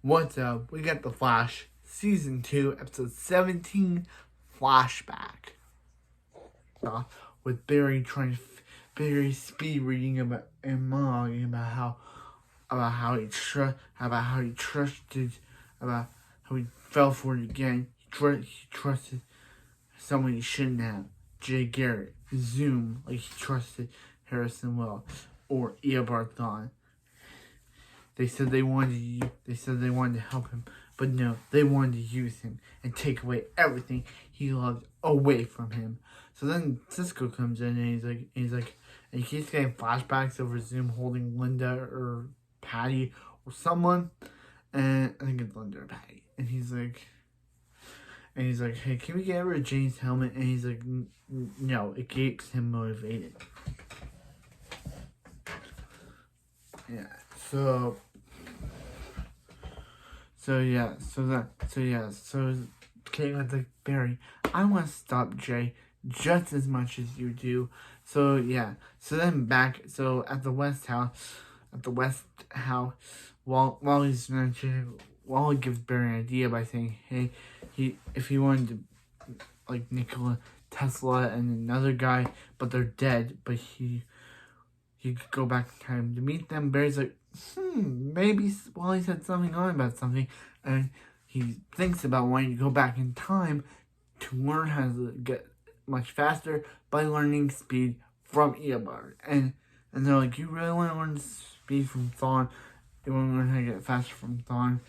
What's up? We got The Flash, Season 2, Episode 17, Flashback. With Barry Barry speed reading about and monologuing about how he trusted, about how he fell for it again. He trusted someone he shouldn't have. Jay Garrett, Zoom, like he trusted Harrison Wells or Eobard Thawne. They said they wanted to help him, but no, they wanted to use him and take away everything he loved away from him. So then Cisco comes in and and he keeps getting flashbacks over Zoom holding Linda or Patty or someone, and I think it's Linda or Patty, and he's like, hey, can we get rid of Jane's helmet? And he's like, no, it keeps him motivated. Yeah. So Kate was like, Barry, I want to stop Jay just as much as you do. So then at the West House, while he gives Barry an idea by saying, hey, if he wanted to, like Nikola Tesla and another guy, but they're dead, but he could go back in time to meet them. Barry's like, maybe Wally said something on about something, and he thinks about wanting to go back in time to learn how to get much faster by learning speed from Eobard. And they're like, you really want to learn speed from Thawne? You want to learn how to get faster from Thawne?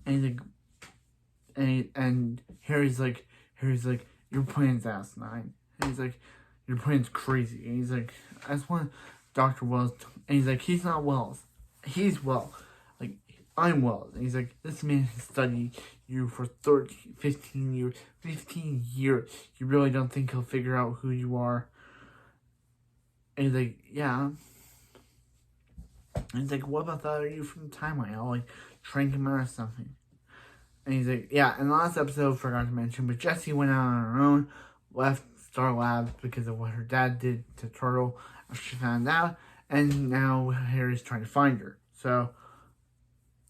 And he's like, and Harry's like, your plan's asinine. And he's like, your plan's crazy. And he's like, I just want Dr. Wells, and he's like, he's not Wells. He's Wells. Like, I'm Wells. And he's like, this man has studied you for 15 years. 15 years. You really don't think he'll figure out who you are? And he's like, yeah. And he's like, what about the other you from the timeline? I'll, like, trank him out or something. And he's like, yeah, in the last episode, forgot to mention, but Jessie went out on her own, left Star Labs because of what her dad did to Turtle after she found out, and now Harry's trying to find her. So,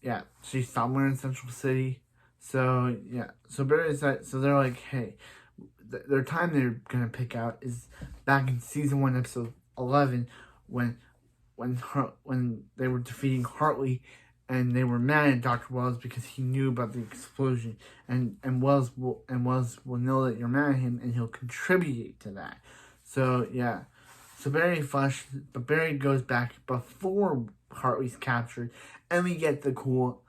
yeah, she's somewhere in Central City. So, yeah, so they're like, hey, their time they're gonna pick out is back in Season 1, Episode 11, when they were defeating Hartley, and they were mad at Dr. Wells because he knew about the explosion, and Wells will know that you're mad at him, and he'll contribute to that. So yeah, so Barry goes back before Hartley's captured, and we get the cool,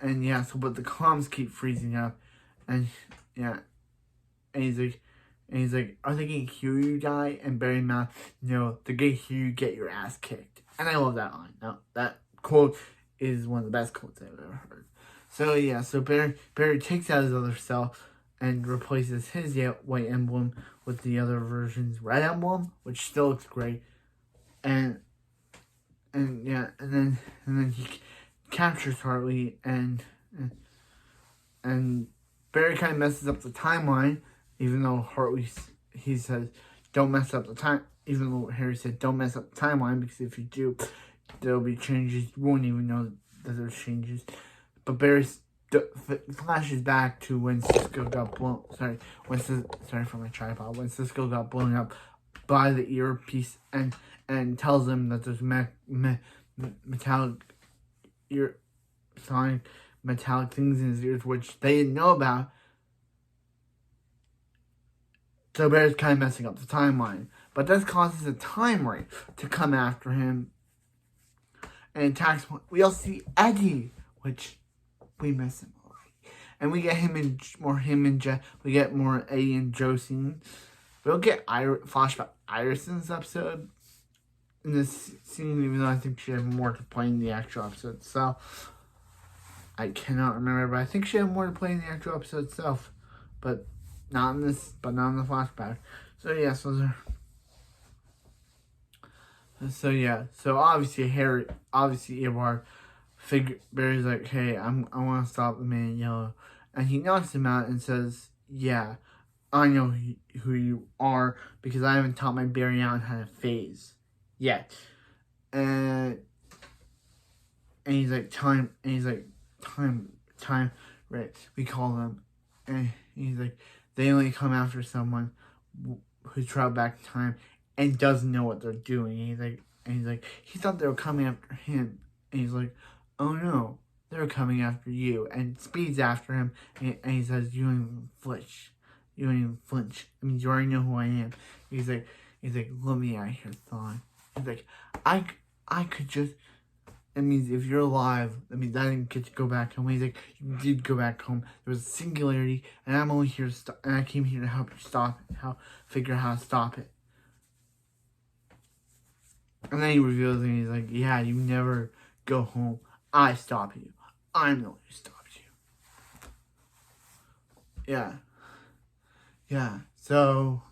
and yeah. So but the comms keep freezing up, and yeah, and he's like, are they gonna hear you die? And Barry mouth, no, they're gonna hear you get your ass kicked. And I love that line. Now that quote is one of the best quotes I've ever heard. So yeah, so Barry takes out his other self and replaces his white emblem with the other version's red emblem, which still looks great. And then he captures Hartley, and Barry kind of messes up the timeline, even though he says don't mess up the time. Even though Harry said don't mess up the timeline, because if you do, there'll be changes. You won't even know that there's changes. But Barry flashes back to when Cisco got blown. Sorry for my tripod. When Cisco got blown up by the earpiece, and tells him that there's metallic things in his ears, which they didn't know about. So Barry's kind of messing up the timeline. But this causes a time wraith to come after him and attacks. We also see Eddie, which we miss him already. And we get we get more Eddie and Joe scenes. We'll get flashback Iris in this episode. In this scene, even though I think she had more to play in the actual episode itself. I cannot remember, but I think she had more to play in the actual episode itself. But not in the flashback. So yeah, so obviously Eobard Barry's like, hey, I want to stop the man in yellow, and he knocks him out and says, yeah, I know who you are because I haven't taught my Barry Allen how to phase yet, and he's like time, right? We call them, and he's like, they only come after someone who's traveled back in time and doesn't know what they're doing. He's like, he thought they were coming after him, and he's like, oh no, they're coming after you, and speeds after him, and he says, you don't even flinch. You don't even flinch. I mean, you already know who I am. He's like, let me out here, thawne. He's like, I could just. That means if you're alive, that means I didn't get to go back home. He's like, you did go back home. There was a singularity, and I'm only here to stop. And I came here to help you stop it. Figure out how to stop it. And then he reveals it, and he's like, yeah, you never go home. I stop you. I'm the one who stops you. Yeah. Yeah. So.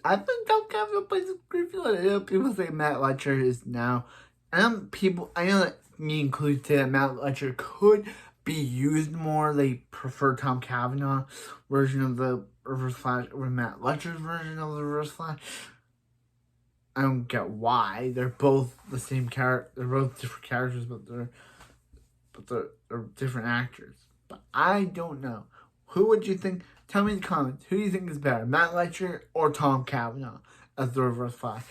I think Tom Cavanaugh plays a great villain. I know people say Matt Letcher is now. I know that me included, say that Matt Letcher could be used more. They prefer Tom Cavanaugh version of the Reverse Flash over Matt Letcher's version of the Reverse Flash. I don't get why. They're both the same character. They're both different characters, but they're different actors. But I don't know. Who would you think? Tell me in the comments. Who do you think is better, Matt Letcher or Tom Cavanaugh as the Reverse Flash?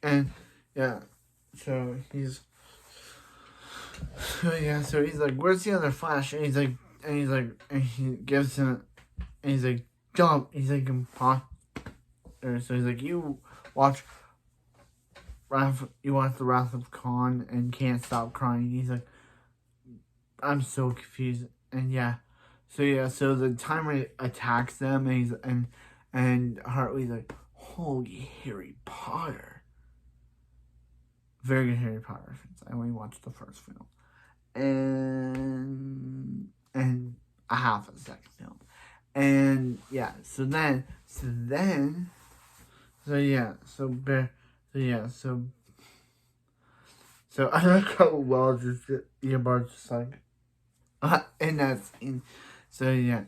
And yeah, so he's like, where's the other Flash? And he gives him, and he's like, jump. He's like, imposter. So he's like, you watch the Wrath of Khan and can't stop crying. He's like, I'm so confused. And so the timer attacks them, and Hartley's like, holy Harry Potter. Very good Harry Potter reference. I only watched the first film. And a half a second film. And yeah, so I like how well just Eobard's just like, and that's in. So anyway,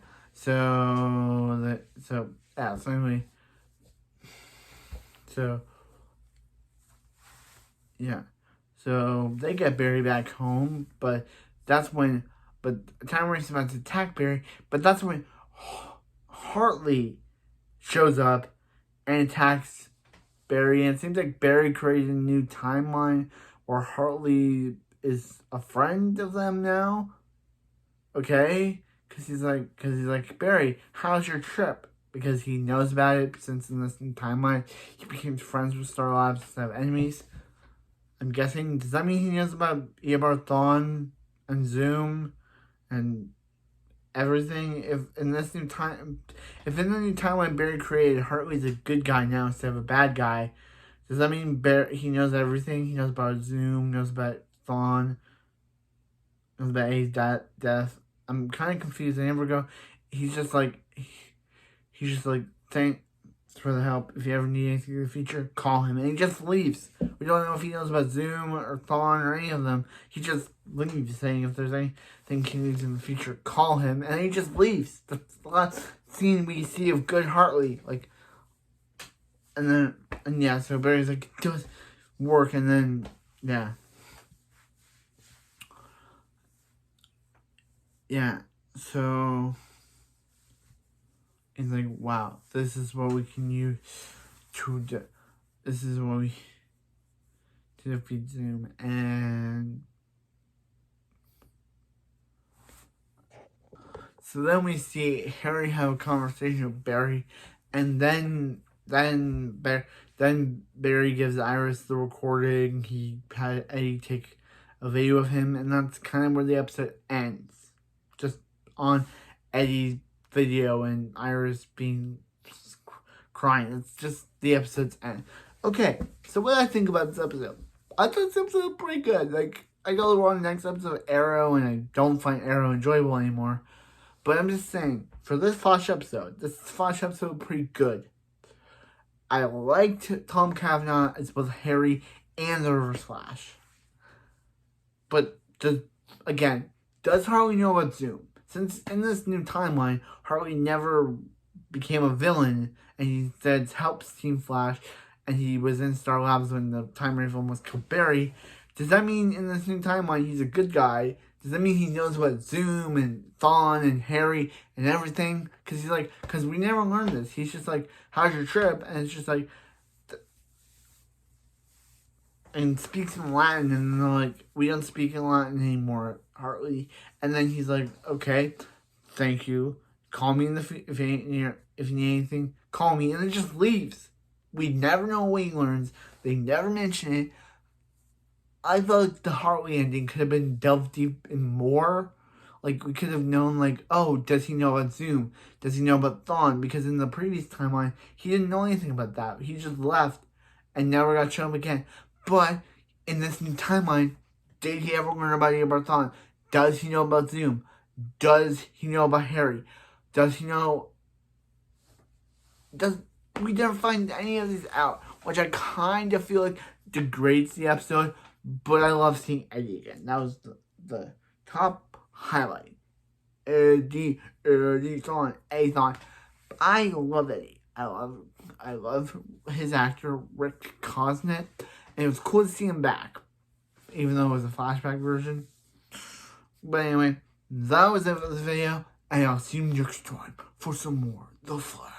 so they get Barry back home, but Time Race is about to attack Barry, but that's when Hartley shows up and attacks Barry, and it seems like Barry created a new timeline where Hartley is a friend of them now. Okay? Because he's like, Barry, how's your trip? Because he knows about it, since in this new timeline, he became friends with Star Labs instead of enemies. I'm guessing, does that mean he knows about Eobard Thawne and Zoom and everything? If in the new timeline Barry created, Hartley's a good guy now instead of a bad guy, does that mean he knows everything? He knows about Zoom, knows about Thawne, knows about A's death. I'm kind of confused. I never go. He's just like, thanks for the help. If you ever need anything in the future, call him. And he just leaves. We don't know if he knows about Zoom or Thawne or any of them. He just leaves, saying if there's anything he needs in the future, call him. And he just leaves. That's the last scene we see of good Hartley. Like, so Barry's like, does work, and then, yeah. Yeah, so it's like, wow, this is what we can use this is what we to defeat Zoom. And so then we see Harry have a conversation with Barry, and then Barry gives Iris the recording. He had Eddie take a video of him, and that's kind of where the episode ends. Just on Eddie's video and Iris being crying. It's just the episode's end. Okay, so what do I think about this episode? I thought this episode was pretty good. Like, I go on the next episode of Arrow, and I don't find Arrow enjoyable anymore. But I'm just saying, for this Flash episode was pretty good. I liked Tom Cavanaugh as both Harry and the Reverse Flash. But does Harley know about Zoom? Since in this new timeline, Harley never became a villain, and he said helps Team Flash, and he was in Star Labs when the Time Raven almost killed Barry. Does that mean in this new timeline he's a good guy? Does that mean he knows about Zoom and Thawne and Harry and everything? Because he's like, because we never learned this. He's just like, how's your trip? And it's just like, and speaks in Latin, and they're like, we don't speak in Latin anymore, Hartley. And then he's like, okay, thank you. Call me if you need anything. Call me, and it just leaves. We never know what he learns. They never mention it. I felt like the Hartley ending could have been delved deep in more. Like, we could have known, like, oh, does he know about Zoom? Does he know about Thawne? Because in the previous timeline, he didn't know anything about that. He just left and never got shown again. But in this new timeline, did he ever learn about Thawne? Does he know about Zoom? Does he know about Harry? Does he know... We never find any of these out, which I kind of feel like degrades the episode, but I love seeing Eddie again. That was the top highlight. Eddie Thawne, Eddie Thawne. I love Eddie. I love his actor, Rick Cosnet, and it was cool to see him back, even though it was a flashback version. But anyway, that was it for this video, and I'll see you next time for some more The Flash.